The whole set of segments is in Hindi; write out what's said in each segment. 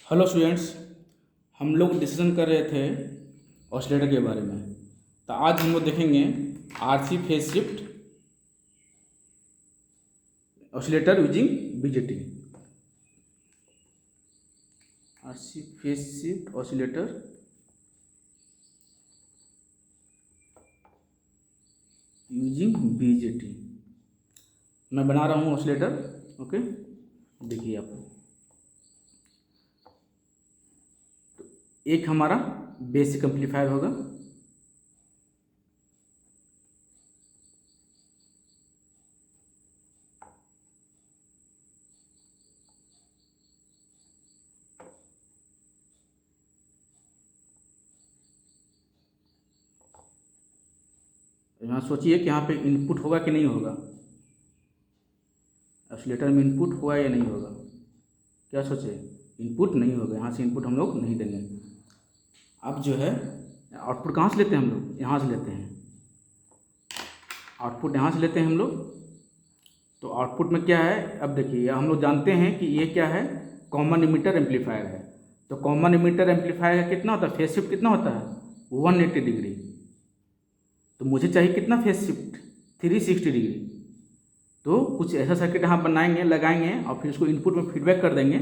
Hello students. हम लोग डिस्कशन कर रहे थे ऑसिलेटर के बारे में। तो आज हम लोग देखेंगे RC phase shift oscillator using BJT. RC phase shift oscillator using BJT. मैं बना रहा हूँ ऑसिलेटर। ओके, देखिए आप। एक हमारा बेसिक एम्पलीफायर होगा, यहाँ सोचिए कि यहाँ पे इनपुट होगा कि नहीं होगा, ऑसिलेटर में इनपुट होगा या नहीं होगा। क्या सोचे? इनपुट नहीं होगा, यहाँ से इनपुट हम लोग नहीं देंगे। अब जो है आउटपुट कहाँ से लेते हैं हम लोग? यहाँ से लेते हैं। आउटपुट यहाँ से लेते हैं हम लोग। तो आउटपुट में क्या है? अब देखिए, हम लोग जानते हैं कि ये क्या है, कॉमन इमीटर एम्पलीफायर है। तो कॉमन इमीटर एम्पलीफायर का कितना होता है, फेज शिफ्ट कितना होता है? 180 डिग्री। तो मुझे चाहिए कितना फेज शिफ्ट? 360 डिग्री। तो कुछ ऐसा सर्किट यहाँ बनाएंगे, लगाएंगे और फिर उसको इनपुट में फीडबैक कर देंगे,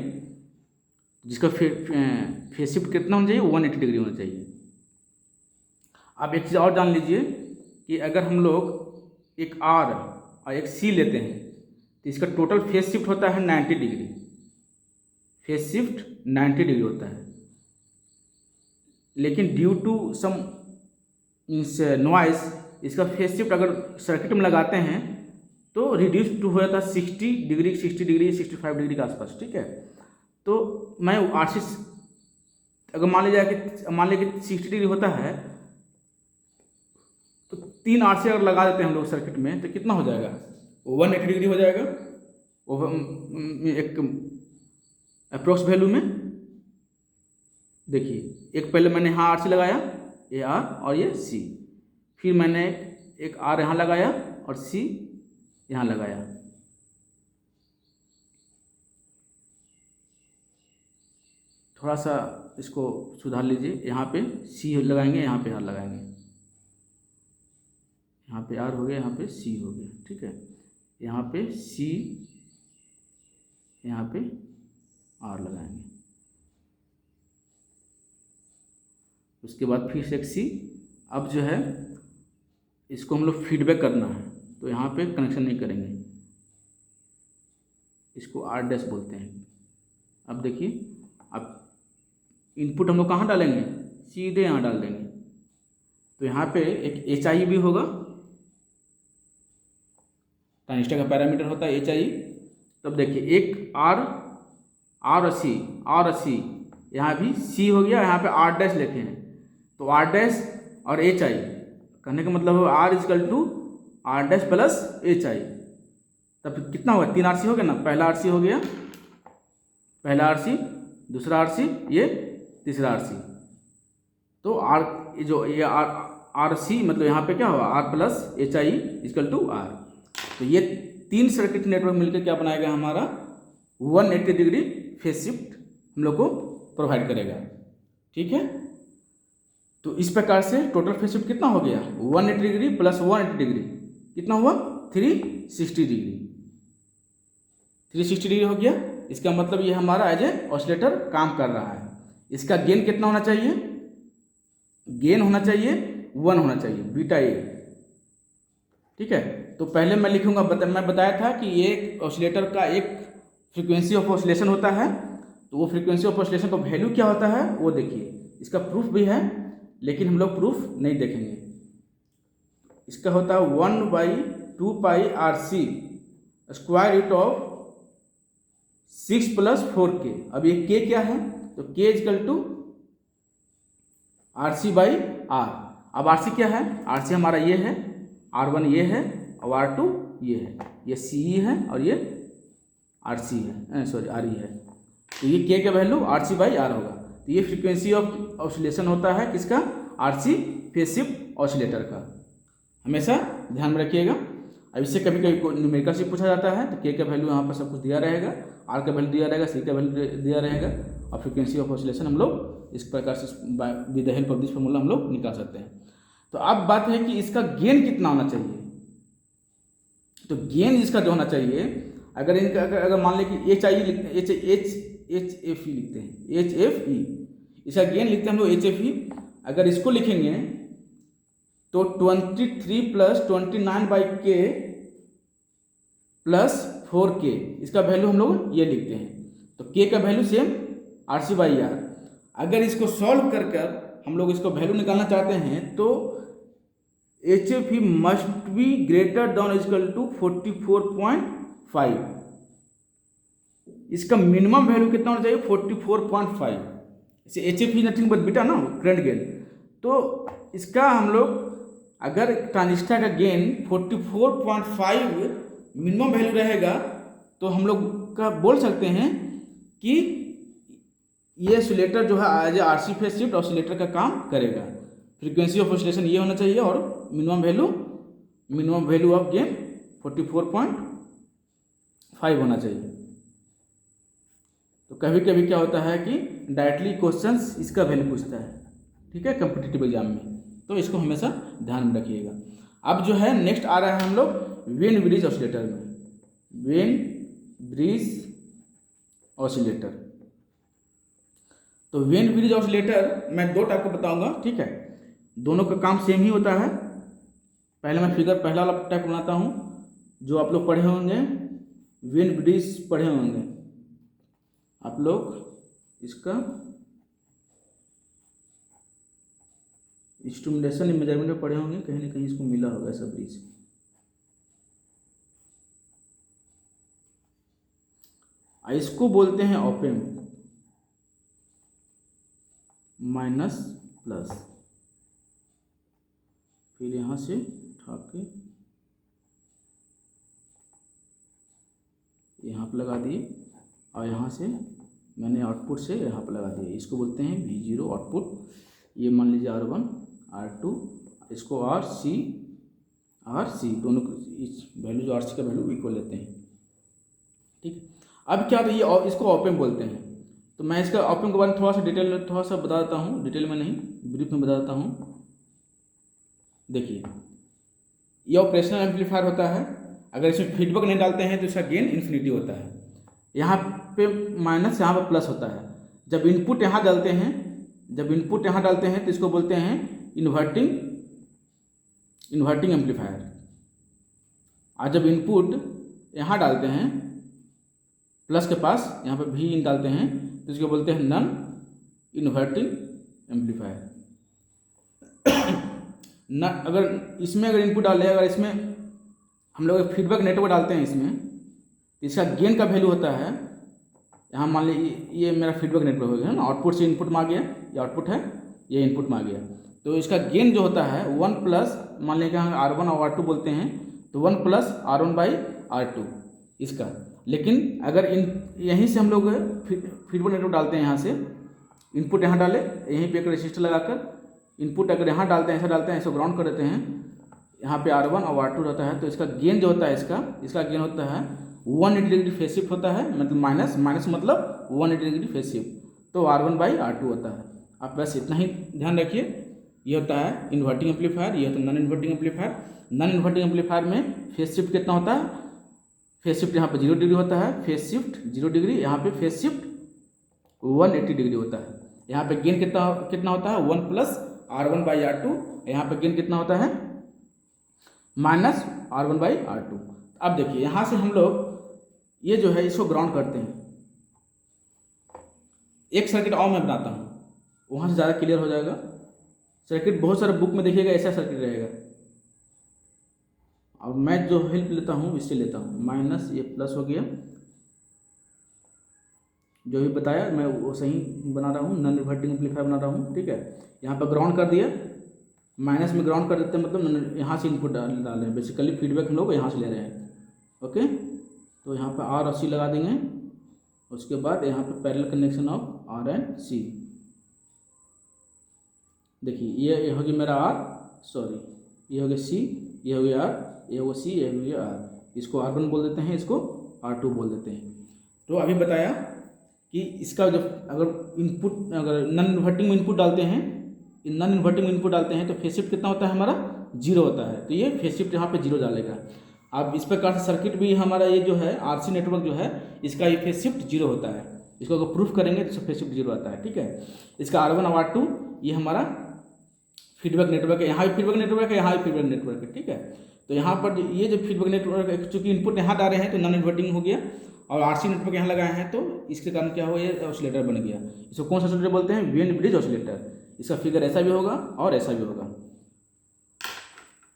जिसका फेज शिफ्ट कितना होना चाहिए? 180 डिग्री होना चाहिए। अब एक चीज़ और जान लीजिए कि अगर हम लोग एक आर और एक सी लेते हैं तो इसका टोटल फेज शिफ्ट होता है 90 डिग्री। फेज शिफ्ट 90 डिग्री होता है, लेकिन ड्यू टू सम नॉइस इसका फेज शिफ्ट अगर सर्किट में लगाते हैं तो रिड्यूस टू हो जाता है 60 डिग्री, 65 डिग्री के आसपास। ठीक है, तो मैं आरसी अगर मान लीजिए कि 60 डिग्री होता है तो 3 आरसी अगर लगा देते हैं हम लोग सर्किट में तो कितना हो जाएगा? 180 डिग्री हो जाएगा। वो एक अप्रोक्स वैल्यू में देखिए, एक पहले मैंने यहाँ आरसी लगाया, ये आर और ये सी, फिर मैंने एक आर यहाँ लगाया और सी यहाँ लगाया। थोड़ा सा इसको सुधार लीजिए, यहाँ पे सी लगाएंगे, यहाँ पे आर लगाएंगे, यहाँ पे आर हो गया, यहाँ पे सी हो गया। ठीक है, यहाँ पे सी, यहाँ पे आर लगाएंगे, उसके बाद फिर से एक सी। अब जो है इसको हम लोग फीडबैक करना है तो यहाँ पे कनेक्शन नहीं करेंगे, इसको आर डैश बोलते हैं। अब देखिए, अब इनपुट हम लोग कहाँ डालेंगे? सीधे यहाँ डाल देंगे। तो यहाँ पे एक एच आई भी होगा, ट्रांजिस्टर का पैरामीटर होता है एच आई। तब देखिए एक आर सी, यहाँ भी सी हो गया, यहाँ पे आर डैश लिखे हैं। तो आर डैश और एच आई कहने का मतलब है R equal to R dash plus H I. तब कितना होगा? 3 आर सी हो गया ना। पहला आर सी हो गया, पहला आर सी, दूसरा आर सी, ये तीसरा आर सी। तो ये आर सी मतलब यहाँ पे क्या होगा? R plus H I equal to R. तो ये 3 सर्किट नेटवर्क मिलकर क्या बनाएगा? हमारा 180 डिग्री फेज शिफ्ट हम लोग को प्रोवाइड करेगा। ठीक है, तो इस प्रकार से टोटल फेज शिफ्ट कितना हो गया? 180 डिग्री प्लस 180 डिग्री कितना हुआ? 360 डिग्री। 360 डिग्री हो गया। इसका मतलब ये हमारा एज ए ऑसिलेटर काम कर रहा है। इसका गेन कितना होना चाहिए? गेन होना चाहिए 1 होना चाहिए, बीटा ए। ठीक है, तो पहले मैं लिखूंगा, मैं बताया था कि ये ऑसिलेटर का एक फ्रीक्वेंसी ऑफ ऑसिलेशन होता है। तो वो फ्रीक्वेंसी ऑफ ऑसिलेशन का वैल्यू क्या होता है वो देखिए। इसका प्रूफ भी है, लेकिन हम लोग प्रूफ नहीं देखेंगे। इसका होता है 1/2 pi R C square root of 6 + 4k। अब ये k क्या है? तो k equal to R C by R. अब आर सी क्या है? आर सी हमारा ये है, R1 ये है और R2 ये है, ये सी है और ये आर सी है, सॉरी आर ई है। तो ये k का value R C by R होगा। तो ये फ्रीक्वेंसी ऑफ ऑसिलेशन होता है किसका? R C phase shift oscillator का। हमेशा ध्यान में रखिएगा। अब इससे कभी कभी न्यूमेरिकल से पूछा जाता है तो k का वैल्यू यहाँ पर सब कुछ दिया रहेगा, आर का वैल्यू दिया रहेगा, सी का वैल्यू दिया रहेगा और फ्रीक्वेंसी ऑफ ऑसिलेशन हम लोग इस प्रकार से with the help of this formula हम लोग निकाल सकते हैं। तो अब बात है कि इसका गेन कितना होना चाहिए। तो गेन इसका जो होना चाहिए, अगर इनका अगर मान लें कि एच एफ ई लिखते हैं, एच एफ ई, इसका गेन लिखते हैं हम लोग एच एफ ई। अगर इसको लिखेंगे तो 23 प्लस 29/k प्लस 4k, इसका वैल्यू हम लोग ये लिखते हैं। तो k का वैल्यू सेम RC/R। अगर इसको सॉल्व कर कर हम लोग इसको वैल्यू निकालना चाहते हैं तो H F E must be greater than equal to 44.5। इसका मिनिमम वैल्यू कितना होना चाहिए, 44.5। इसे H F E nothing but beta ना, करंट गेन। तो इसका हम लोग अगर ट्रांजिस्टर का गेन 44.5 मिनिमम वैल्यू रहेगा तो हम लोग का बोल सकते हैं कि ये ऑसिलेटर जो है as a RC phase shift oscillator का काम करेगा। फ्रीक्वेंसी ऑफ ऑसिलेशन ये होना चाहिए और मिनिमम वैल्यू ऑफ गेन 44.5 होना चाहिए। तो कभी कभी क्या होता है कि डायरेक्टली क्वेश्चंस इसका वैल्यू पूछता है, ठीक है, कॉम्पिटिटिव एग्जाम में, तो इसको हमेशा ध्यान में रखिएगा। अब जो है नेक्स्ट आ रहा है हम लोग वेन ब्रिज ऑसिलेटर में, वेन ब्रिज ऑसिलेटर। तो वेन ब्रिज ऑसिलेटर मैं दो टाइप को बताऊंगा, ठीक है, दोनों का काम सेम ही होता है। पहले मैं फिगर पहला वाला टाइप बनाता हूं जो आप लोग पढ़े होंगे, वेन ब्रिज पढ़े होंगे आप लोग, इसका इंस्ट्रूमेंटेशन मेजरमेंट में पढ़े होंगे, कहीं ना कहीं इसको मिला होगा ऐसा ब्रिज। इसको बोलते हैं ओपेम माइनस प्लस, फिर यहां से उठा के यहाँ पर लगा दिए और यहाँ से मैंने आउटपुट से यहाँ पर लगा दिए। इसको बोलते हैं V0 आउटपुट। ये मान लीजिए R1 R2, इसको RC दोनों इस वैल्यू जो RC का वैल्यू इक्वल लेते हैं, ठीक। अब क्या, तो ये इसको ओपेम बोलते हैं। तो मैं इसका ओपेम के बारे में थोड़ा सा बता देता हूँ, डिटेल में नहीं ब्रीफ में बता देता हूँ। देखिए ये ऑपरेशनल एम्पलीफायर होता है। अगर इसमें फीडबैक नहीं डालते हैं तो इसका गेन इन्फिनिटी होता है। यहाँ पे माइनस, यहाँ पे प्लस होता है। जब इनपुट यहाँ डालते हैं तो इसको बोलते हैं इन्वर्टिंग एम्पलीफायर। और जब इनपुट यहाँ डालते हैं प्लस के पास, यहाँ पे भी इन डालते हैं तो इसको बोलते हैं नॉन इन्वर्टिंग एम्पलीफायर। न अगर इसमें अगर इनपुट डाले, अगर इसमें हम लोग फीडबैक नेटवर्क डालते हैं इसमें, तो इसका गेन का वैल्यू होता है, यहाँ मान लीजिए ये मेरा फीडबैक नेटवर्क हो गया है ना, आउटपुट से इनपुट में आ गया, ये आउटपुट है, ये इनपुट में आ गया। तो इसका गेन जो होता है 1 प्लस, मान लीजिए यहाँ R1 और R2 बोलते हैं, तो 1 प्लस R1/R2 इसका। लेकिन अगर यहीं से हम लोग फीडबैक नेटवर्क डालते हैं, यहाँ से इनपुट यहाँ डाले, यहीं पे एक रेसिस्टर लगाकर इनपुट अगर यहाँ डालते हैं, ऐसा डालते हैं, ऐसा ग्राउंड कर देते हैं, यहाँ पे R1 और R2 रहता है, तो इसका गेन जो होता है इसका गेन होता है 180 डिग्री फेज शिफ्ट होता है, मतलब माइनस मतलब 180 डिग्री फेज शिफ्ट, तो R1/R2 होता है। आप बस इतना ही ध्यान रखिए। ये होता है इन्वर्टिंग एम्पलीफायर, ये होता है non inverting amplifier. Non inverting amplifier में फेज शिफ्ट कितना होता है, फेज शिफ्ट यहाँ पे 0 डिग्री होता है, फेज शिफ्ट 0 डिग्री, यहाँ पे फेज शिफ्ट 180 डिग्री होता है। यहाँ पे गेन कितना होता है 1 प्लस R1/R2, यहाँ पे गेन कितना होता है माइनस R1/R2। अब देखिए यहाँ से हम लोग ये जो है इसको ग्राउंड करते हैं। एक सर्किट और मैं बनाता हूँ, वहाँ से ज़्यादा क्लियर हो जाएगा। सर्किट बहुत सारे बुक में देखिएगा ऐसा सर्किट रहेगा, और मैं जो हेल्प लेता हूँ इससे लेता हूँ, माइनस ये प्लस हो गया, जो भी बताया मैं वो सही बना रहा हूँ, नॉन इन्वर्टिंग एम्पलीफायर बना रहा हूँ, ठीक है। यहाँ पर ग्राउंड कर दिया, माइनस में ग्राउंड कर देते हैं, मतलब यहाँ से इनपुट डाल रहे हैं, बेसिकली फीडबैक हम लोग यहाँ से ले रहे हैं, ओके। तो यहाँ पर R और C लगा देंगे, उसके बाद यहाँ पे parallel connection of R and C। देखिए ये हो गया मेरा ये हो गया C, ये हो गया R, ये हो गया C, ये हो गया R। इसको R1 बोल देते हैं, इसको R2 बोल देते हैं। तो अभी बताया कि इसका जब अगर इनपुट अगर नॉन इन्वर्टिंग में इनपुट डालते हैं, नॉन इन्वर्टिंग में इनपुट डालते हैं तो फेज शिफ्ट कितना होता है हमारा 0 होता है। तो ये फेज शिफ्ट यहाँ पे 0 डालेगा। अब इस प्रकार से सर्किट भी हमारा ये जो है आरसी नेटवर्क जो है इसका ये फेज शिफ्ट 0 होता है। इसको अगर प्रूफ करेंगे तो फेज शिफ्ट 0 आता है, ठीक है। इसका R1 और R2 ये हमारा फीडबैक नेटवर्क है, यहाँ भी फीडबैक नेटवर्क है, यहाँ भी फीडबैक नेटवर्क है, ठीक है। तो यहाँ पर ये जो फीडबैक नेटवर्क है, चूंकि इनपुट यहाँ डाले हैं तो नॉन इन्वर्टिंग हो गया, और आरसी नेटवर्क यहाँ लगाए हैं तो इसके कारण क्या हुआ, ये ऑसिलेटर बन गया। इसको कौन सा ऑसिलेटर बोलते हैं, वेन ब्रिज ऑसिलेटर। इसका फिगर ऐसा भी होगा और ऐसा भी होगा।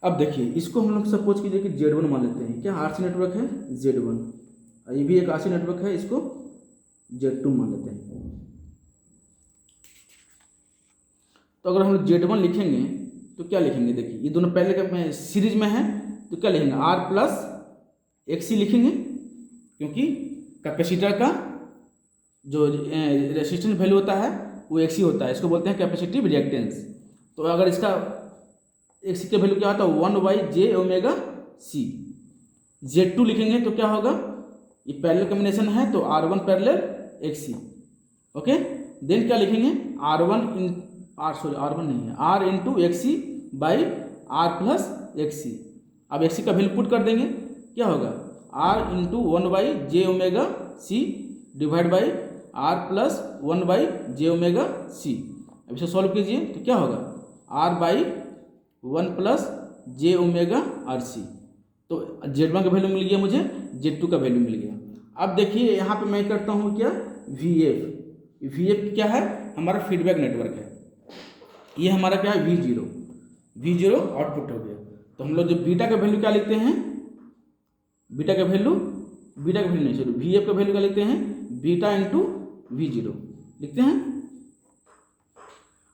अब देखिए इसको हम लोग सपोज कीजिए कि Z1 मान लेते हैं, क्या आरसी नेटवर्क है Z1, ये भी एक आरसी नेटवर्क है, इसको Z2 मान लेते हैं। तो अगर हम लोग Z1 लिखेंगे तो क्या लिखेंगे, देखिए ये दोनों पहले का सीरीज में है तो क्या लिखेंगे, R प्लस XC लिखेंगे, क्योंकि कैपेसिटर का जो रेसिस्टेंस वैल्यू होता है वो XC होता है, इसको बोलते हैं कैपेसिटिव रिएक्टेंस। तो अगर इसका XC का वैल्यू क्या होता है 1/j⍵C। Z2 लिखेंगे तो क्या होगा, ये पैरेलल कॉम्बिनेशन है तो R1 parallel XC, okay. Then क्या लिखेंगे R1 नहीं है, R into XC by R plus XC। अब XC का वैल्यू पुट कर देंगे, क्या होगा R into 1/j⍵C divide by R plus 1/j⍵C। अब इसे सॉल्व कीजिए तो क्या होगा R/1 प्लस j⍵RC। तो Z1 का वैल्यू मिल गया मुझे, Z2 का वैल्यू मिल गया। अब देखिए यहाँ पे मैं करता हूँ क्या, VF क्या है, हमारा फीडबैक नेटवर्क है। ये हमारा क्या है V0 आउटपुट हो गया। तो हम लोग जो बीटा का वैल्यू क्या लिखते हैं, बीटा का वैल्यू नहीं सॉरी VF का वैल्यू क्या लिखते हैं, बीटा इंटू V0 लिखते हैं।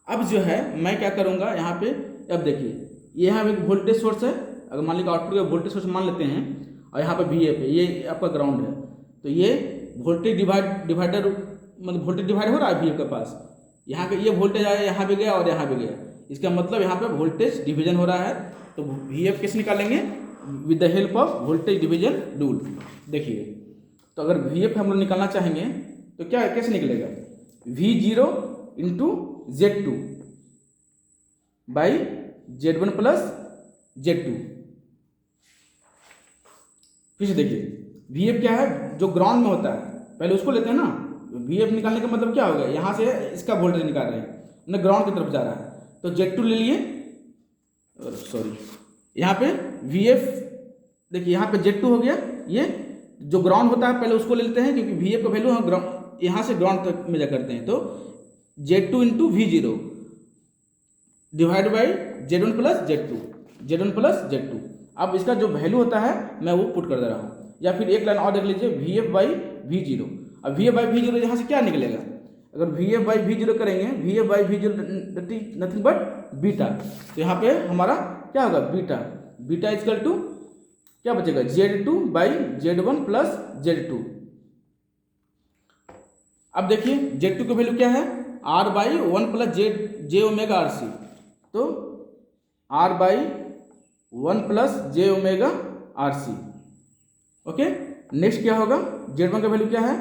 अब जो है मैं क्या करूँगा यहाँ पे, अब देखिए ये यहाँ एक वोल्टेज सोर्स है, अगर मान लीजिए आउटपुट का वोल्टेज सोर्स मान लेते हैं, और यहाँ पे VF है, ये आपका ग्राउंड है, तो ये वोल्टेज डिवाइडर मतलब वोल्टेज डिवाइड हो रहा है VF के पास, यहाँ का ये वोल्टेज आया, यहाँ भी गया और यहाँ भी गया, इसका मतलब यहाँ पे वोल्टेज डिवीजन हो रहा है। तो VF कैसे निकालेंगे, with the help of voltage division rule. देखिए तो अगर VF हम लोग निकालना चाहेंगे तो क्या कैसे निकलेगा, V0 into Z2 by Z1 plus Z2। फिर से देखिए VF क्या है, जो ग्राउंड में होता है पहले उसको लेते हैं ना। VF निकालने का मतलब क्या होगा, यहाँ से इसका वोल्टेज निकाल रहे हैं ना, ग्राउंड की तरफ जा रहा है, तो Z2 ले लिए, सॉरी यहाँ पे VF देखिए यहाँ पे Z2 हो गया। ये जो ग्राउंड होता है पहले उसको ले लेते हैं, क्योंकि VF का वैल्यू हम ग्राउंड यहाँ से ग्राउंड तक मेजर करते हैं। तो Z2 into V0 divide by Z1 plus Z2। अब इसका जो वैल्यू होता है मैं वो पुट कर दे रहा हूँ। या फिर एक लाइन और देख लीजिए, VF बाई V0। अब VF बाई V0 यहाँ से क्या निकलेगा, अगर VF बाई V0 करेंगे, VF by V0 nothing but beta. तो यहाँ पे हमारा क्या होगा, बीटा इजकल टू क्या बचेगा, Z2 by Z1 plus Z2। अब देखिए Z2 की वैल्यू क्या है, R/1 प्लस j⍵RC। तो R/1 plus j⍵RC, okay. Next क्या होगा, Z1 का वैल्यू क्या है,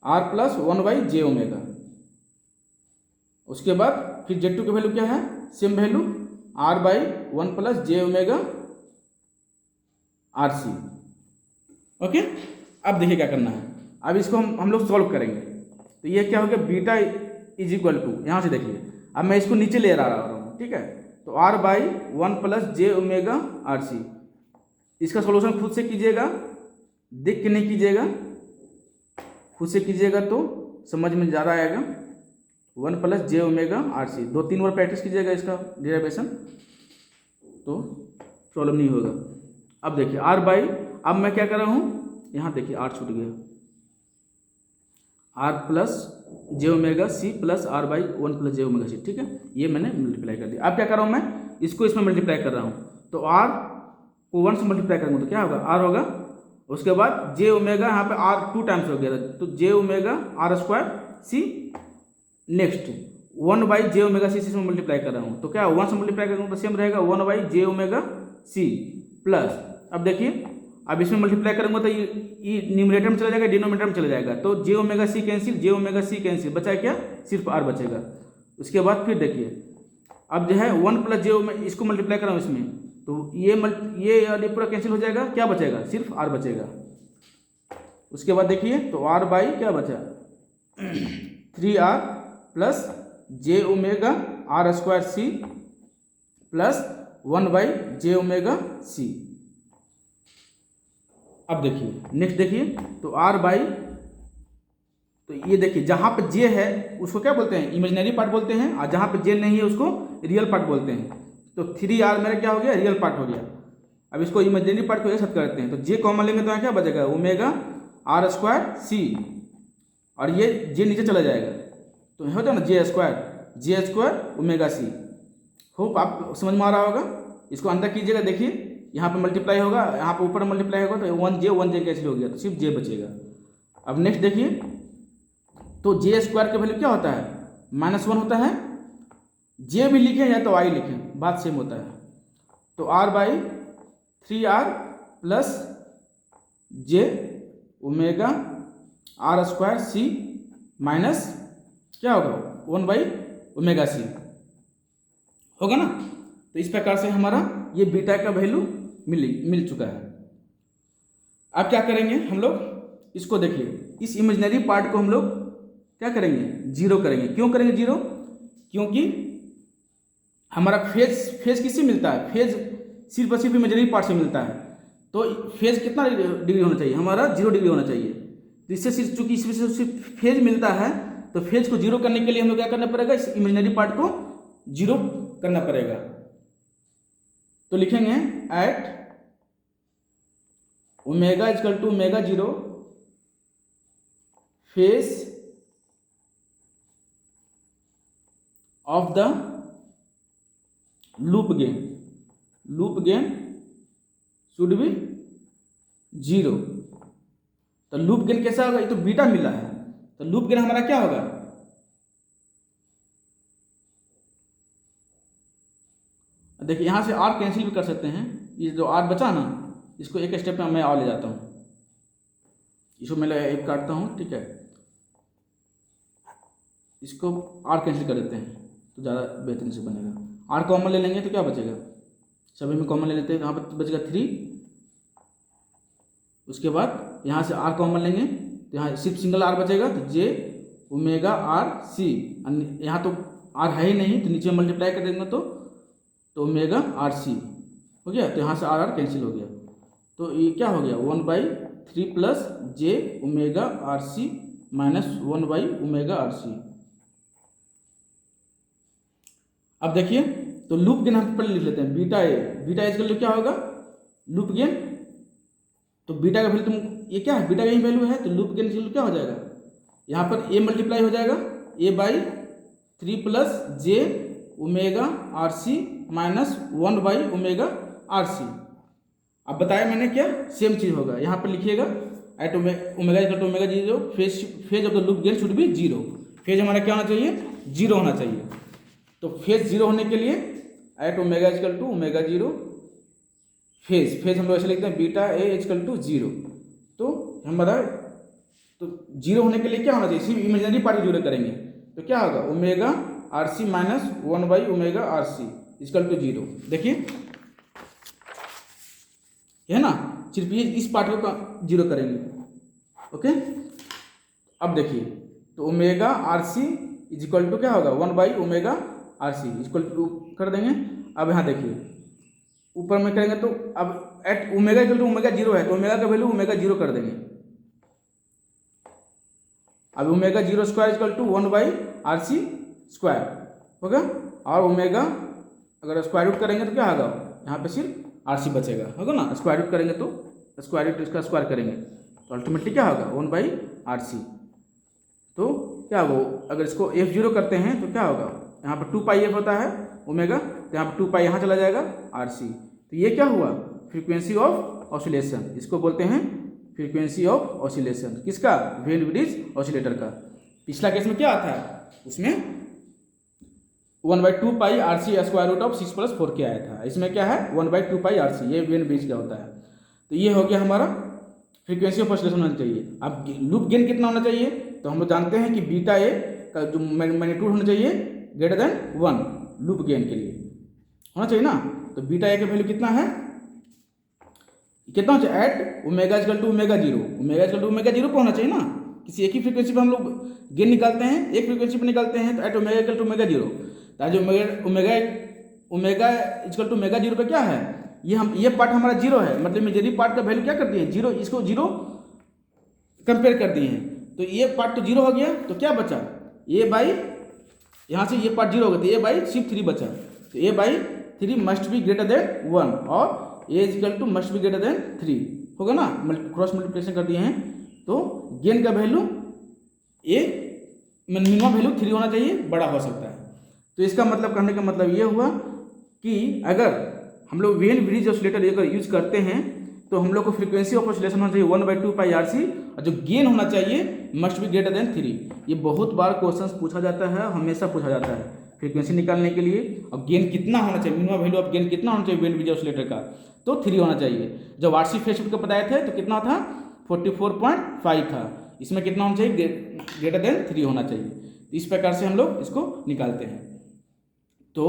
R प्लस 1/j⍵। उसके बाद फिर Z2 की वैल्यू क्या है, same value R/1 plus j⍵RC, okay. अब देखिए क्या करना है, अब इसको हम लोग सॉल्व करेंगे। तो ये क्या हो गया, बीटा इज इक्वल टू, यहाँ से देखिए अब मैं इसको नीचे ले आ रहा हूँ, ठीक है। तो R/1 प्लस j⍵RC, इसका सॉल्यूशन खुद से कीजिएगा, देख के नहीं कीजिएगा, खुद से कीजिएगा तो समझ में ज़्यादा आएगा। 1 प्लस j⍵RC 2-3 बार प्रैक्टिस कीजिएगा इसका डेरिवेशन, तो प्रॉब्लम नहीं होगा। अब देखिए अब मैं क्या कर रहा हूँ, यहाँ देखिए R छूट गया, R plus j⍵C plus R/1 plus j⍵C, ठीक है। ये मैंने मल्टीप्लाई कर दिया। अब क्या कर रहा हूँ मैं, इसको इसमें मल्टीप्लाई कर रहा हूँ। तो R को 1 से मल्टीप्लाई करूँगा तो क्या होगा, R होगा। उसके बाद j⍵, यहाँ पे R 2 टाइम्स हो गया था, तो j⍵R²C। नेक्स्ट 1/j⍵C इसमें मल्टीप्लाई कर रहा हूँ, तो क्या 1 से मल्टीप्लाई करूँगा तो सेम रहेगा 1/j⍵C प्लस, अब देखिए अब इसमें मल्टीप्लाई करूँगा तो ये न्यूमरेटर में चला जाएगा, डिनोमिनेटर में चला जाएगा, तो जे ओमेगा सी कैंसिल, जे ओमेगा सी कैंसिल, बचा क्या, सिर्फ आर बचेगा। उसके बाद फिर देखिए अब जो है 1 प्लस जे इसको मल्टीप्लाई कराऊँ इसमें, तो ये पूरा कैंसिल हो जाएगा, क्या बचेगा, सिर्फ आर बचेगा। उसके बाद देखिए तो आर बाई क्या बचा 3r plus J omega R square C plus 1 by J omega C. अब देखिए नेक्स्ट देखिए तो आर बाई, तो ये देखिए जहाँ पे जे है उसको क्या बोलते हैं, इमेजिनरी पार्ट बोलते हैं, और जहाँ पे जे नहीं है उसको रियल पार्ट बोलते हैं। तो 3r मेरा क्या हो गया, रियल पार्ट हो गया। अब इसको इमेजिनरी पार्ट को एक साथ करते हैं, तो जे कॉमन लेंगे तो यहाँ क्या बचेगा, ओमेगा आर स्क्वायर सी, और ये जे नीचे चला जाएगा, तो हो जाए ना J square omega C. Hope आप समझ में आ रहा होगा। इसको अंदर कीजिएगा, देखिए यहाँ पे मल्टीप्लाई होगा, यहाँ पे ऊपर मल्टीप्लाई होगा, तो 1 जे कैंसिल हो गया, तो सिर्फ जे बचेगा। अब नेक्स्ट देखिए तो जे स्क्वायर का वैल्यू क्या होता है, -1 होता है। जे भी लिखें या तो आई लिखें, बात सेम होता है। तो r by 3r plus J omega R square C minus क्या होगा 1 बाई ओमेगा सी होगा ना। तो इस प्रकार से हमारा ये बीटा का वैल्यू मिल चुका है। अब क्या करेंगे हम लोग, इसको देखिए इस इमेजिनरी पार्ट को हम लोग क्या करेंगे, जीरो करेंगे। क्यों करेंगे जीरो, क्योंकि हमारा फेज किससे मिलता है, फेज सिर्फ और सिर्फ इमेजिनरी पार्ट से मिलता है। तो फेज कितना डिग्री होना चाहिए, हमारा 0 डिग्री होना चाहिए। तो इससे सिर्फ चूंकि इसमें से सिर्फ फेज मिलता है, तो फेज को जीरो करने के लिए हम लोग क्या करना पड़ेगा, इस इमेजिनरी पार्ट को जीरो करना पड़ेगा। तो लिखेंगे at omega equal to omega 0 phase of the loop gain should be 0। तो लूप गेन कैसा होगा, ये तो बीटा मिला है, तो लूप गेन हमारा क्या होगा, देखिए यहां से आर कैंसिल भी कर सकते हैं। ये जो आर बचा ना, इसको एक स्टेप में मैं और ले जाता हूं, इसको मैं एक काटता हूं, ठीक है, इसको आर कैंसिल कर देते हैं तो ज़्यादा बेहतरीन से बनेगा। आर कॉमन ले लेंगे तो क्या बचेगा, सभी में कॉमन ले लेते हैं, यहाँ पर बचेगा 3। उसके बाद यहाँ से आर कॉमन लेंगे तो यहाँ सिर्फ सिंगल आर बचेगा, तो जे ओमेगा आर सी, यहाँ तो आर है ही नहीं, तो नीचे मल्टीप्लाई कर देंगे तो ओमेगा आर सी हो गया। तो यहाँ से आर कैंसिल हो गया, तो ये क्या हो गया 1/3 plus J omega R C minus 1 by omega R C. अब देखिए तो लूप गेन हम पहले लिख लेते हैं, बीटा इसका क्या होगा, लूप गेन। तो बीटा का वैल्यू ये क्या है, बीटा का ही वैल्यू है, तो लूप गेन क्या हो जाएगा, यहाँ पर ए मल्टीप्लाई हो जाएगा a/3 plus J omega R C minus 1 by omega R C. अब बताया मैंने क्या, सेम चीज होगा, यहाँ पर लिखिएगा at omega equal to omega 0 phase of the loop gain should be 0। Phase हमारा क्या होना चाहिए, 0 होना चाहिए। तो फेज 0 होने के लिए at omega equal to omega 0 phase हम लोग ऐसे लिखते हैं बीटा ए इक्वल टू 0। तो हमारा तो 0 होने के लिए क्या होना चाहिए, सिर्फ इमेजिनरी पार्ट को 0 करेंगे तो क्या होगा omega R C minus 1 by omega R C equal to 0। देखिए है ना, सिर्फ ये इस पार्ट को 0 करेंगे। ओके, अब देखिए तो omega R C is equal to क्या होगा 1 by omega R C equal to कर देंगे। अब यहाँ देखिए ऊपर में करेंगे तो अब at omega equal to omega 0 है, तो ओमेगा का वैल्यू ओमेगा 0 कर देंगे। अब omega 0 square equal to 1 by R C square होगा, और ओमेगा अगर स्क्वायर रूट करेंगे तो क्या होगा, यहाँ पे सिर्फ आर सी बचेगा, होगा ना। स्क्वायर रूट करेंगे तो स्क्वायर रूट इसका स्क्वायर करेंगे तो अल्टीमेटली क्या होगा 1 बाई आर सी। तो क्या होगा, अगर इसको f0 करते हैं तो क्या होगा, यहाँ पर 2 पाई एफ होता है ओमेगा, तो यहाँ पर 2 पाई यहाँ चला जाएगा आर सी। तो ये क्या हुआ, फ्रीक्वेंसी ऑफ ऑसिलेशन, इसको बोलते हैं फ्रीक्वेंसी ऑफ ऑसिलेशन। किसका, वेन ब्रिज ऑसिलेटर का। पिछला केस में क्या आता है, उसमें 1/2 pi R C square root of 6 + 4 के आया था। इसमें क्या है 1/2 पाई आर सी, ये वेन ब्रिज का होता है। तो ये हो गया हमारा फ्रीक्वेंसी ऑफ ऑसिलेशन होना चाहिए। अब लूप गेन कितना होना चाहिए, तो हम लोग जानते हैं कि बीटा ए का जो मैग्नीट्यूड होना चाहिए ग्रेटर देन 1 लूप गेन के लिए होना चाहिए ना। तो बीटा ए का वैल्यू कितना है, कितना होना चाहिए at omega equal to omega zero, omega equal to omega zero पर होना चाहिए ना। किसी एक ही फ्रीक्वेंसी पर हम लोग गेन निकालते हैं, एक फ्रीक्वेंसी पर निकालते हैं, तो at omega equal to omega zero. ताकि omega omega equal to omega zero का क्या है, ये पार्ट हमारा जीरो है, मतलब इमेजिनरी पार्ट का वैल्यू क्या कर दिए जीरो, इसको जीरो कंपेयर कर दिए हैं। तो ये पार्ट तो जीरो हो गया, तो क्या बचा ए बाई, यहाँ से ये पार्ट जीरो हो गया, तो ए बाई सिर्फ 3 बचा। तो a by 3 must be greater than 1 और a is equal to must be greater than 3 होगा ना। क्रॉस मल्टीप्लिकेशन कर दिए हैं, तो गेन का वैल्यू ए मिनिमम वैल्यू 3 होना चाहिए, बड़ा हो सकता है। तो इसका मतलब कहने का मतलब ये हुआ कि अगर हम लोग वेन ब्रिज ऑसिलेटर अगर यूज करते हैं तो हम लोग को फ्रीक्वेंसी ऑफ ऑसिलेशन होना चाहिए 1/2 पाई RC और जो गेन होना चाहिए मस्ट बी ग्रेटर देन 3। ये बहुत बार क्वेश्चन पूछा जाता है, हमेशा पूछा जाता है फ्रीक्वेंसी निकालने के लिए। और गेन कितना होना चाहिए, मिनिमम वैल्यू ऑफ गेन कितना होना चाहिए वेन ब्रिज ऑसिलेटर का, तो 3 होना चाहिए। जब RC फेज शिफ्ट का बताए थे तो कितना था 44.5 था, इसमें कितना होना चाहिए ग्रेटर देन 3 होना चाहिए। इस प्रकार से हम लोग इसको निकालते हैं। तो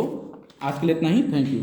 आज के लिए इतना ही, थैंक यू।